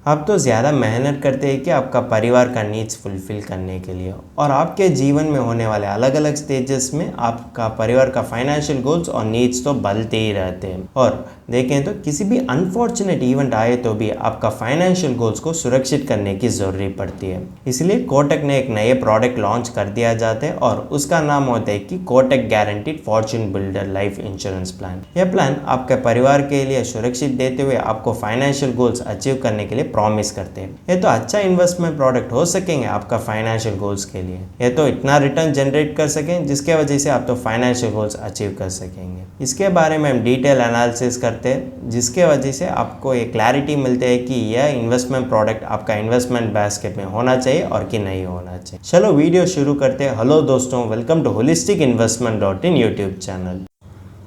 आप तो ज़्यादा मेहनत करते हैं कि आपका परिवार का नीड्स फुलफ़िल करने के लिए, और आपके जीवन में होने वाले अलग अलग स्टेजेस में आपका परिवार का फाइनेंशियल गोल्स और नीड्स तो बदलते ही रहते हैं। और देखें तो किसी भी अनफॉर्चुनेट इवेंट आए तो भी आपका फाइनेंशियल गोल्स को सुरक्षित करने की ज़रूरी पड़ती है। इसलिए कोटक ने एक नए प्रोडक्ट लॉन्च कर दिया जाता है और उसका नाम होता है कि Kotak guaranteed fortune builder life insurance plan. यह प्लान आपके परिवार के लिए सुरक्षित देते हुए आपको फाइनेंशियल गोल्स अचीव करने के लिए प्रॉमिस करते हैं। ये तो अच्छा इन्वेस्टमेंट प्रोडक्ट हो सकेंगे आपका फाइनेंशियल गोल्स के लिए। ये तो इतना रिटर्न जनरेट कर सकें जिसके वजह से आप तो फाइनेंशियल गोल्स अचीव कर सकेंगे। इसके बारे में हम डिटेल एनालिसिस करते हैं, जिसके वजह से आपको ये क्लैरिटी मिलती है कि यह इन्वेस्टमेंट प्रोडक्ट आपका इन्वेस्टमेंट बास्केट में होना चाहिए और कि नहीं होना चाहिए। चलो वीडियो शुरू करते हैं। हेलो दोस्तों, welcome to holistic investment YouTube channel.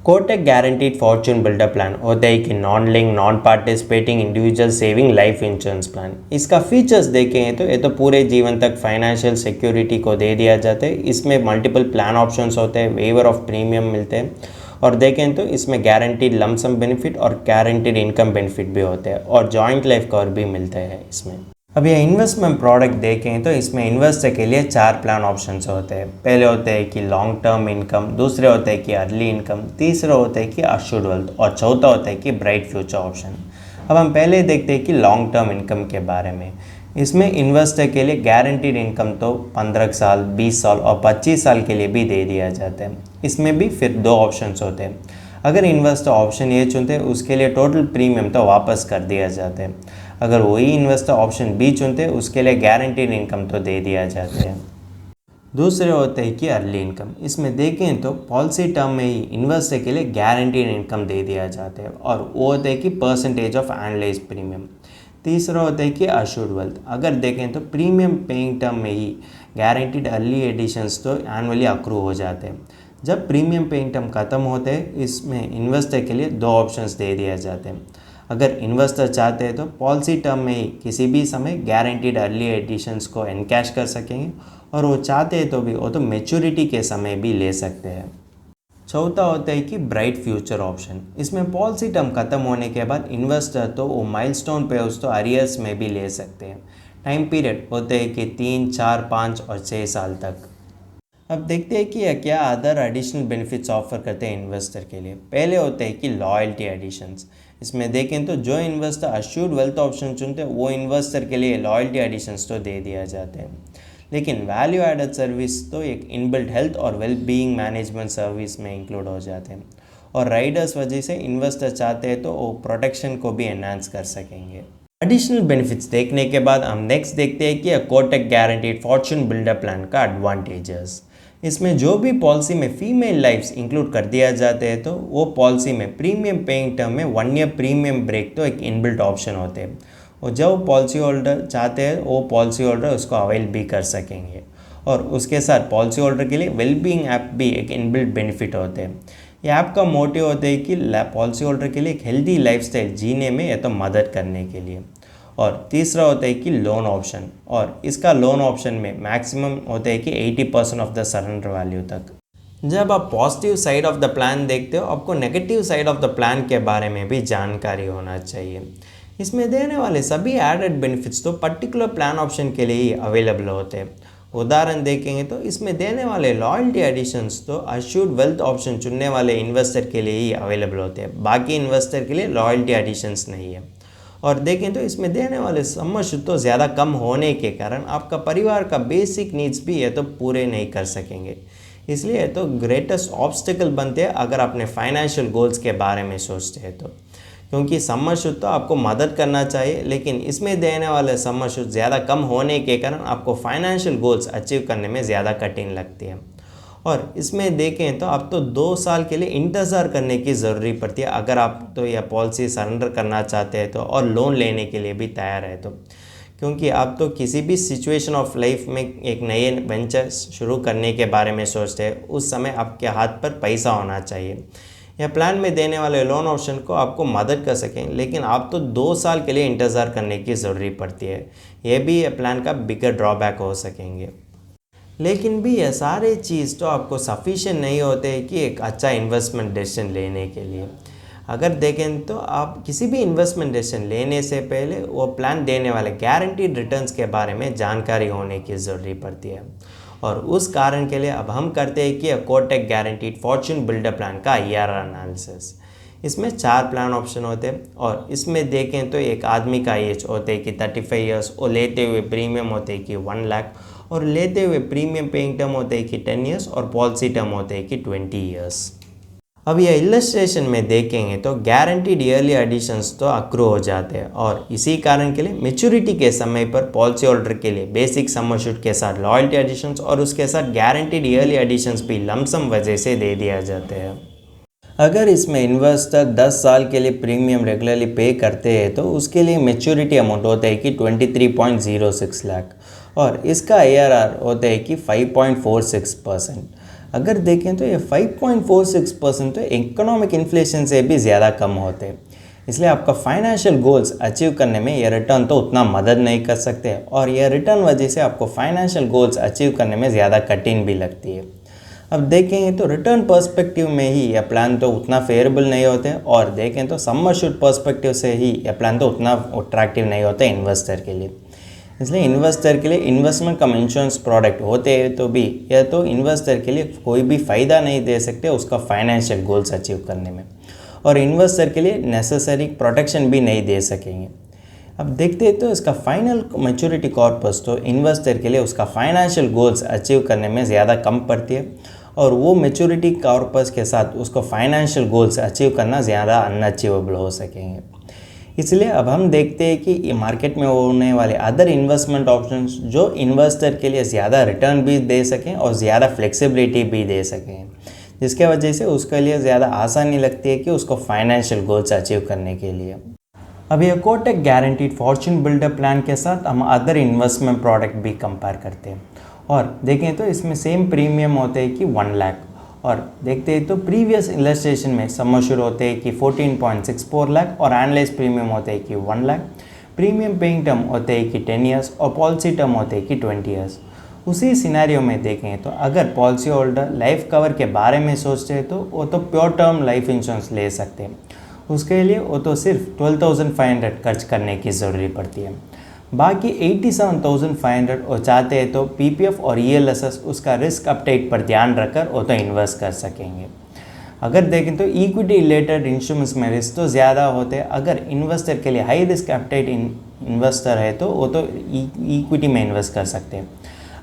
Kotak guaranteed fortune builder plan होता है कि non link non participating individual saving life insurance plan. इसका फीचर्स देखें तो ये तो पूरे जीवन तक फाइनेंशियल सिक्योरिटी को दे दिया जाता है। इसमें मल्टीपल प्लान ऑप्शंस होते हैं, वेवर ऑफ प्रीमियम मिलते हैं, और देखें तो इसमें गारंटीड लमसम बेनिफिट और गारंटीड इनकम बेनिफिट भी होते हैं, और जॉइंट लाइफ कवर भी मिलते हैं इसमें। अब ये इन्वेस्टमेंट प्रोडक्ट देखें तो इसमें इन्वेस्टर के लिए 4 प्लान ऑप्शंस होते हैं। पहले होते हैं कि लॉन्ग टर्म इनकम, दूसरे होते हैं कि अर्ली इनकम, तीसरा होता है कि अश्योर्ड वेल्थ, और चौथा होता है कि ब्राइट फ्यूचर ऑप्शन। अब हम पहले देखते हैं कि लॉन्ग टर्म इनकम के बारे में। इसमें इन्वेस्टर के लिए गारंटीड इनकम तो 15 साल, 20 साल और 25 साल के लिए भी दे दिया जाता है। इसमें भी फिर 2 ऑप्शंस होते हैं। अगर इन्वेस्टर ऑप्शन ए चुनते हैं उसके लिए टोटल प्रीमियम तो वापस कर दिया जाता है। अगर वही इन्वेस्टर ऑप्शन बी चुनते हैं उसके लिए गारंटीड इनकम तो दे दिया जाता है। दूसरे होते हैं कि अर्ली इनकम। इसमें देखें तो पॉलिसी टर्म में ही इन्वेस्टर के लिए गारंटीड इनकम दे दिया जाता है, और वो होता है कि परसेंटेज ऑफ एनालाइज प्रीमियम। तीसरा होता है कि अश्योर्ड वेल्थ। अगर देखें तो प्रीमियम पेइंग टर्म में ही गारंटीड अर्ली एडिशंस तो एनुअली अक्रू हो जाते हैं। जब प्रीमियम पेइंग टर्म ख़त्म होते हैं इसमें इन्वेस्टर के लिए 2 ऑप्शंस दे दिए जाते हैं। अगर इन्वेस्टर चाहते हैं तो पॉलिसी टर्म में ही किसी भी समय गारंटीड अर्ली एडिशंस को एनकैश कर सकेंगे, और वो चाहते हैं तो भी वो तो मैच्योरिटी के समय भी ले सकते हैं। चौथा होता है कि ब्राइट फ्यूचर ऑप्शन। इसमें पॉलिसी टर्म ख़त्म होने के बाद इन्वेस्टर तो वो माइलस्टोन पे उस तो अरियर्स में भी ले सकते हैं। टाइम पीरियड होते हैं कि 3, 4, 5 और 6 साल तक। अब देखते हैं कि यह क्या अदर एडिशनल बेनिफिट्स ऑफर करते हैं इन्वेस्टर के लिए। पहले होते हैं कि लॉयल्टी एडिशंस। इसमें देखें तो जो इन्वेस्टर अश्योर्ड वेल्थ ऑप्शन चुनते हैं वो इन्वेस्टर के लिए लॉयल्टी एडिशंस तो दे दिया जाते हैं, लेकिन वैल्यू एडेड सर्विस तो एक इनबिल्ट हेल्थ और वेल बीइंग मैनेजमेंट सर्विस में इंक्लूड हो जाते हैं, और राइडर्स वजह से इन्वेस्टर चाहते हैं तो वो प्रोटेक्शन को भी एनहांस कर सकेंगे। एडिशनल बेनिफिट्स देखने के बाद हम नेक्स्ट देखते हैं कि Kotak guaranteed fortune builder plan का एडवांटेजेस। इसमें जो भी पॉलिसी में फीमेल लाइफ्स इंक्लूड कर दिया जाते हैं तो वो पॉलिसी में प्रीमियम पेइंग टर्म में 1 ईयर प्रीमियम ब्रेक तो एक इनबिल्ट ऑप्शन होते हैं, और जब पॉलिसी होल्डर चाहते हैं वो पॉलिसी होल्डर उसको अवेल भी कर सकेंगे। और उसके साथ पॉलिसी होल्डर के लिए वेलबींग ऐप भी एक इनबिल्ट बेनिफिट होते हैं। ये ऐप का मोटिव होता है कि पॉलिसी होल्डर के लिए एक हेल्दी लाइफस्टाइल जीने में या तो मदद करने के लिए। और तीसरा होता है कि लोन ऑप्शन, और इसका लोन ऑप्शन में मैक्सिमम होता है कि 80% ऑफ द सरेंडर वैल्यू तक। जब आप positive side of the plan देखते हो आपको negative side of the plan के बारे में भी जानकारी होना चाहिए। इसमें देने वाले सभी एडेड बेनिफिट्स तो पर्टिकुलर प्लान ऑप्शन के लिए ही अवेलेबल होते हैं। उदाहरण देखेंगे तो इसमें देने वाले लॉयल्टी एडिशंस तो अश्योर्ड वेल्थ ऑप्शन चुनने वाले इन्वेस्टर के लिए ही अवेलेबल होते हैं, बाकी इन्वेस्टर के लिए लॉयल्टी एडिशंस नहीं है। और देखें तो इसमें देने वाले सम अश्योर्ड तो ज़्यादा कम होने के कारण आपका परिवार का बेसिक नीड्स भी ये तो पूरे नहीं कर सकेंगे। इसलिए तो ग्रेटेस्ट ऑब्स्टिकल बनते हैं अगर अपने फाइनेंशियल गोल्स के बारे में सोचते हैं तो, क्योंकि सम अश्योर्ड तो आपको मदद करना चाहिए, लेकिन इसमें देने वाले सम अश्योर्ड ज़्यादा कम होने के कारण आपको फाइनेंशियल गोल्स अचीव करने में ज़्यादा कठिन लगती है। और इसमें देखें तो अब तो 2 साल के लिए इंतज़ार करने की ज़रूरी पड़ती है अगर आप तो यह पॉलिसी सरेंडर करना चाहते हैं तो, और लोन लेने के लिए भी तैयार है तो, क्योंकि आप तो किसी भी सिचुएशन ऑफ लाइफ में एक नए वेंचर शुरू करने के बारे में सोचते हैं उस समय आपके हाथ पर पैसा होना चाहिए। यह प्लान में देने वाले लोन ऑप्शन को आपको मदद कर सकें, लेकिन आप तो 2 साल के लिए इंतज़ार करने की ज़रूरी पड़ती है। यह भी यह प्लान का बिगर ड्रॉबैक हो सकेंगे। लेकिन भी ये सारे चीज़ तो आपको सफिशिएंट नहीं होते कि एक अच्छा इन्वेस्टमेंट डिसीजन लेने के लिए। अगर देखें तो आप किसी भी इन्वेस्टमेंट डिसीजन लेने से पहले वो प्लान देने वाले गारंटीड रिटर्न्स के बारे में जानकारी होने की ज़रूरी पड़ती है। और उस कारण के लिए अब हम करते हैं कि Kotak guaranteed fortune builder plan का IRR एनालिसिस। इसमें 4 प्लान ऑप्शन होते हैं और इसमें देखें तो एक आदमी का एज होते हैं कि 35 ईयर्स और लेते हुए प्रीमियम होते हैं कि 1 लाख और लेते हुए प्रीमियम पेइंग टर्म होते हैं कि 10 ईयर्स और पॉलिसी टर्म होते हैं कि 20 ईयर्स। अब ये इलस्ट्रेशन में देखेंगे तो गारंटीड ईयरली एडिशंस तो अक्रू हो जाते हैं और इसी कारण के लिए मैच्योरिटी के समय पर पॉलिसी होल्डर के लिए बेसिक सम एश्योर्ड के साथ लॉयल्टी एडिशंस और उसके साथ गारंटीड ईयरली एडिशंस भी लमसम वजह से दे दिया जाते हैं। अगर इसमें इन्वेस्टर 10 साल के लिए प्रीमियम रेगुलरली पे करते हैं तो उसके लिए मैच्योरिटी अमाउंट होता है कि 23.06 लाख और इसका IRR होता है कि 5.46%। अगर देखें तो ये 5.46% तो इकोनॉमिक इन्फ्लेशन से भी ज़्यादा कम होते हैं, इसलिए आपका फाइनेंशियल गोल्स अचीव करने में यह रिटर्न तो उतना मदद नहीं कर सकते और यह रिटर्न वजह से आपको फाइनेंशियल गोल्स अचीव करने में ज़्यादा कठिन भी लगती है। अब देखेंगे तो रिटर्न पर्सपेक्टिव में ही यह प्लान तो उतना फेवरेबल नहीं होते और देखें तो सम एश्योर्ड पर्सपेक्टिव से ही यह प्लान तो उतना अट्रैक्टिव नहीं होता इन्वेस्टर के लिए। इसलिए इन्वेस्टर के लिए इन्वेस्टमेंट कम इंश्योरेंस प्रोडक्ट होते हैं तो भी यह तो इन्वेस्टर के लिए कोई भी फ़ायदा नहीं दे सकते उसका फाइनेंशियल गोल्स अचीव करने में और इन्वेस्टर के लिए नेसेसरी प्रोटेक्शन भी नहीं दे सकेंगे। अब देखते हैं तो इसका फाइनल मैच्योरिटी कॉर्पस तो इन्वेस्टर के लिए उसका फाइनेंशियल गोल्स अचीव करने में ज़्यादा कम पड़ती है और वो मैच्योरिटी कॉर्पस के साथ उसको फाइनेंशियल गोल्स अचीव करना ज़्यादा अनअचीवेबल हो सकेंगे। इसलिए अब हम देखते हैं कि मार्केट में होने वाले अदर इन्वेस्टमेंट ऑप्शंस जो इन्वेस्टर के लिए ज़्यादा रिटर्न भी दे सकें और ज़्यादा फ्लेक्सिबिलिटी भी दे सकें, जिसके वजह से उसके लिए ज़्यादा आसानी लगती है कि उसको फाइनेंशियल गोल्स अचीव करने के लिए। अब ये Kotak guaranteed fortune builder plan के साथ हम अदर इन्वेस्टमेंट प्रोडक्ट भी कंपेयर करते हैं और देखें तो इसमें सेम प्रीमियम होते हैं कि 1 लाख और देखते हैं तो प्रीवियस इलस्ट्रेशन में सम एश्योर्ड होते हैं कि 14.64 लाख और एनालाइज प्रीमियम होते हैं कि 1 लाख, प्रीमियम पेइंग टर्म होते हैं कि 10 ईयर्स और पॉलिसी टर्म होते हैं कि 20 ईयर्स। उसी सिनेरियो में देखें तो अगर पॉलिसी होल्डर लाइफ कवर के बारे में सोचते हैं तो वो तो प्योर टर्म लाइफ इंश्योरेंस ले सकते हैं, उसके लिए वो तो सिर्फ 12,500 खर्च करने की ज़रूरी पड़ती है। बाकी 87,500 वो चाहते हैं तो PPF और ELSS उसका रिस्क अपटेक पर ध्यान रखकर वो तो इन्वेस्ट कर सकेंगे। अगर देखें तो इक्विटी रिलेटेड इंस्ट्रूमेंट्स में रिस्क तो ज़्यादा होते हैं। अगर इन्वेस्टर के लिए हाई रिस्क अपटेट इन्वेस्टर है तो वो तो इक्विटी में इन्वेस्ट कर सकते हैं।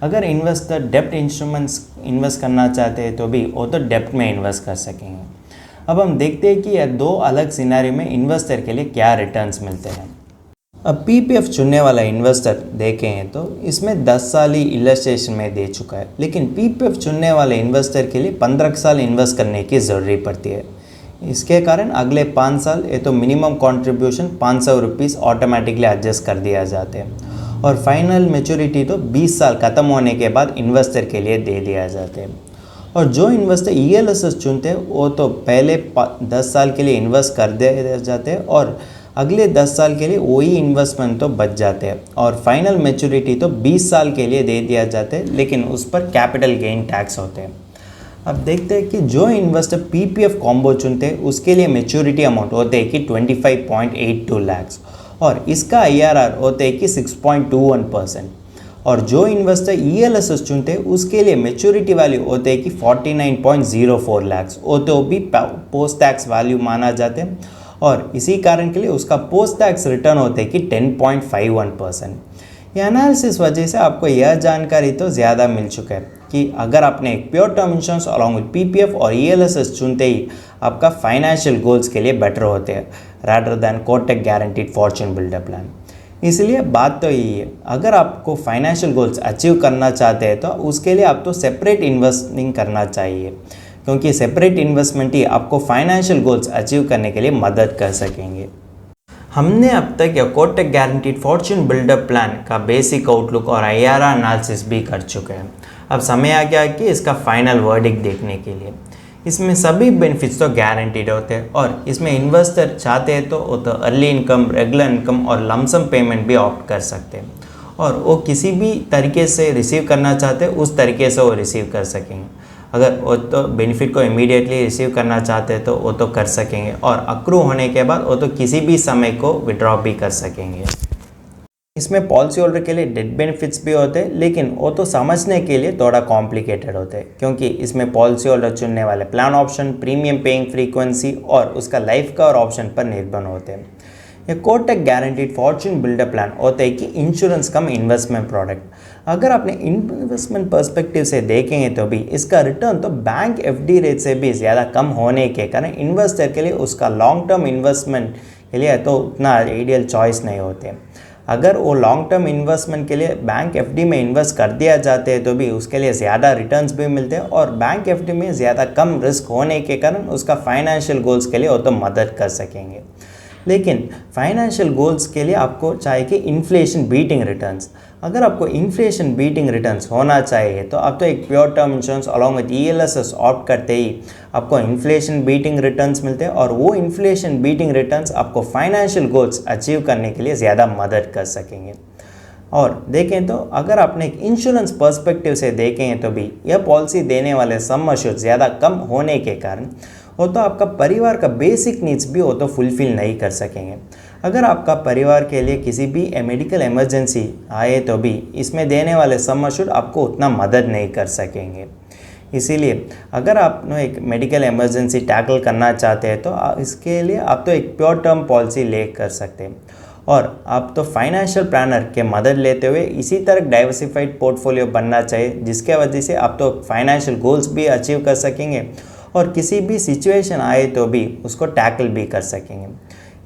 अगर इन्वेस्टर डेप्ट इंस्ट्रूमेंट्स इन्वेस्ट करना चाहते हैं तो भी वो तो डेप्ट में इन्वेस्ट कर सकेंगे। अब हम देखते हैं कि यह 2 अलग सिनेरियो में इन्वेस्टर के लिए क्या रिटर्न्स मिलते हैं। अब PPF चुनने वाला इन्वेस्टर देखें तो इसमें 10 साल ही इलस्ट्रेशन में दे चुका है, लेकिन PPF चुनने वाले इन्वेस्टर के लिए 15 साल इन्वेस्ट करने की ज़रूरी पड़ती है। इसके कारण अगले 5 साल ये तो minimum contribution 500 rupees automatically adjust कर दिया जाते हैं और फाइनल मैच्योरिटी तो 20 साल ख़त्म होने के बाद इन्वेस्टर के लिए दे दिया जाते हैं। और जो इन्वेस्टर ELSS चुनते हैं वो तो पहले 10 साल के लिए इन्वेस्ट कर दिए जाते हैं और अगले 10 साल के लिए वही इन्वेस्टमेंट तो बच जाते हैं और फाइनल मैच्योरिटी तो 20 साल के लिए दे दिया जाता है, लेकिन उस पर कैपिटल गेन टैक्स होते हैं। अब देखते हैं कि जो इन्वेस्टर PPF कॉम्बो चुनते हैं उसके लिए मैच्योरिटी अमाउंट होते हैं कि 25.82 लाख और इसका IRR होते हैं कि 6.21% और जो इन्वेस्टर ELSS चुनते हैं उसके लिए मैच्योरिटी वैल्यू होते हैं कि 49.04 लाख, वो तो भी पोस्ट टैक्स वैल्यू माना जाते हैं और इसी कारण के लिए उसका पोस्ट टैक्स रिटर्न होते हैं कि 10.51%। यह एनालिसिस वजह से आपको यह जानकारी तो ज़्यादा मिल चुका है कि अगर आपने एक pure term insurance along with PPF और ELSS चुनते ही आपका फाइनेंशियल गोल्स के लिए बेटर होते हैं rather than Kotak guaranteed fortune builder plan. इसलिए बात तो यही है, अगर आपको फाइनेंशियल गोल्स अचीव करना चाहते हैं तो उसके लिए आप तो सेपरेट इन्वेस्टिंग करना चाहिए, क्योंकि सेपरेट इन्वेस्टमेंट ही आपको फाइनेंशियल गोल्स अचीव करने के लिए मदद कर सकेंगे। हमने अब तक यह Kotak guaranteed fortune builder plan का बेसिक आउटलुक और IRR एनालिसिस भी कर चुके हैं। अब समय आ गया कि इसका फाइनल वर्डिक्ट देखने के लिए। इसमें सभी बेनिफिट्स तो गारंटीड होते हैं और इसमें इन्वेस्टर चाहते हैं तो वो तो अर्ली इनकम, रेगुलर इनकम और लमसम पेमेंट भी ऑप्ट कर सकते हैं और वो किसी भी तरीके से रिसीव करना चाहते हैं उस तरीके से वो रिसीव कर सकेंगे। अगर वो तो बेनिफिट को इमीडिएटली रिसीव करना चाहते हैं तो वो तो कर सकेंगे, और अक्रू होने के बाद वो तो किसी भी समय को विड्रॉ भी कर सकेंगे। इसमें पॉलिसी होल्डर के लिए डेथ बेनिफिट्स भी होते हैं, लेकिन वो तो समझने के लिए थोड़ा कॉम्प्लिकेटेड होते हैं, क्योंकि इसमें पॉलिसी होल्डर चुनने वाले plan option, premium paying frequency और उसका लाइफ कवर ऑप्शन पर निर्भर होते हैं। ये Kotak guaranteed fortune builder plan होता है कि इंश्योरेंस कम इन्वेस्टमेंट प्रोडक्ट। अगर आपने इन्वेस्टमेंट पर्सपेक्टिव से देखेंगे तो भी इसका रिटर्न तो बैंक एफडी रेट से भी ज़्यादा कम होने के कारण इन्वेस्टर के लिए उसका लॉन्ग टर्म इन्वेस्टमेंट के लिए तो उतना आइडियल चॉइस नहीं होते। अगर वो लॉन्ग टर्म इन्वेस्टमेंट के लिए बैंक एफडी में इन्वेस्ट कर दिया जाते हैं तो भी उसके लिए ज़्यादा रिटर्न्स भी मिलते हैं, और बैंक एफडी में ज़्यादा कम रिस्क होने के कारण उसका फाइनेंशियल गोल्स के लिए वो तो मदद कर सकेंगे। लेकिन फाइनेंशियल गोल्स के लिए आपको चाहिए कि इन्फ्लेशन बीटिंग रिटर्न्स। अगर आपको इन्फ्लेशन बीटिंग रिटर्न्स होना चाहिए तो आप तो एक pure term insurance along with ELSS opt करते ही आपको इन्फ्लेशन बीटिंग रिटर्न्स मिलते हैं, और वो इन्फ्लेशन बीटिंग रिटर्न्स आपको फाइनेंशियल गोल्स अचीव करने के लिए ज़्यादा मदद कर सकेंगे। और देखें तो अगर आपने एक इंश्योरेंस पर्सपेक्टिव से देखें तो भी यह पॉलिसी देने वाले सम अश्योर्ड ज़्यादा कम होने के कारण वो तो आपका परिवार का बेसिक नीड्स भी वो तो फुलफिल नहीं कर सकेंगे। अगर आपका परिवार के लिए किसी भी मेडिकल इमरजेंसी आए तो भी इसमें देने वाले सम अश्योर्ड आपको उतना मदद नहीं कर सकेंगे। इसीलिए अगर आप एक मेडिकल इमरजेंसी टैकल करना चाहते हैं तो इसके लिए आप तो एक प्योर टर्म पॉलिसी ले कर सकते हैं, और आप तो फाइनेंशियल प्लानर के मदद लेते हुए इसी तरह डाइवर्सिफाइड पोर्टफोलियो बनना चाहिए, जिसके वजह से आप तो फाइनेंशियल गोल्स भी अचीव कर सकेंगे और किसी भी सिचुएशन आए तो भी उसको टैकल भी कर सकेंगे।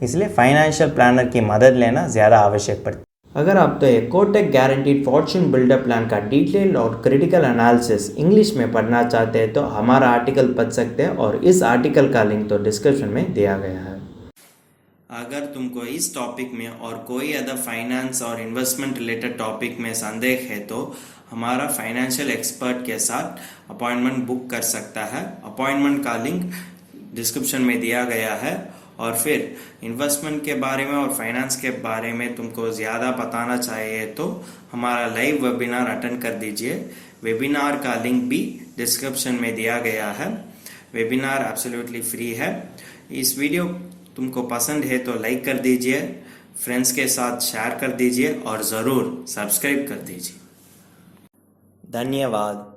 इसलिए फाइनेंशियल प्लानर की मदद लेना ज़्यादा आवश्यक पड़ता है। अगर आप तो एक Kotak guaranteed fortune builder plan का डिटेल और क्रिटिकल एनालिसिस इंग्लिश में पढ़ना चाहते हैं तो हमारा आर्टिकल पढ़ सकते हैं, और इस आर्टिकल का लिंक तो डिस्क्रिप्शन में दिया गया है। अगर तुमको इस टॉपिक में और कोई अदर फाइनेंस और इन्वेस्टमेंट रिलेटेड टॉपिक में संदेह है तो हमारा फाइनेंशियल एक्सपर्ट के साथ अपॉइंटमेंट बुक कर सकता है। अपॉइंटमेंट का लिंक डिस्क्रिप्शन में दिया गया है। और फिर इन्वेस्टमेंट के बारे में और फाइनेंस के बारे में तुमको ज़्यादा बताना चाहिए तो हमारा लाइव वेबिनार अटेंड कर दीजिए। वेबिनार का लिंक भी डिस्क्रिप्शन में दिया गया है। वेबिनार एब्सोल्युटली फ्री है। इस वीडियो तुमको पसंद है तो लाइक कर दीजिए, फ्रेंड्स के साथ शेयर कर दीजिए और ज़रूर सब्सक्राइब कर दीजिए। धन्यवाद।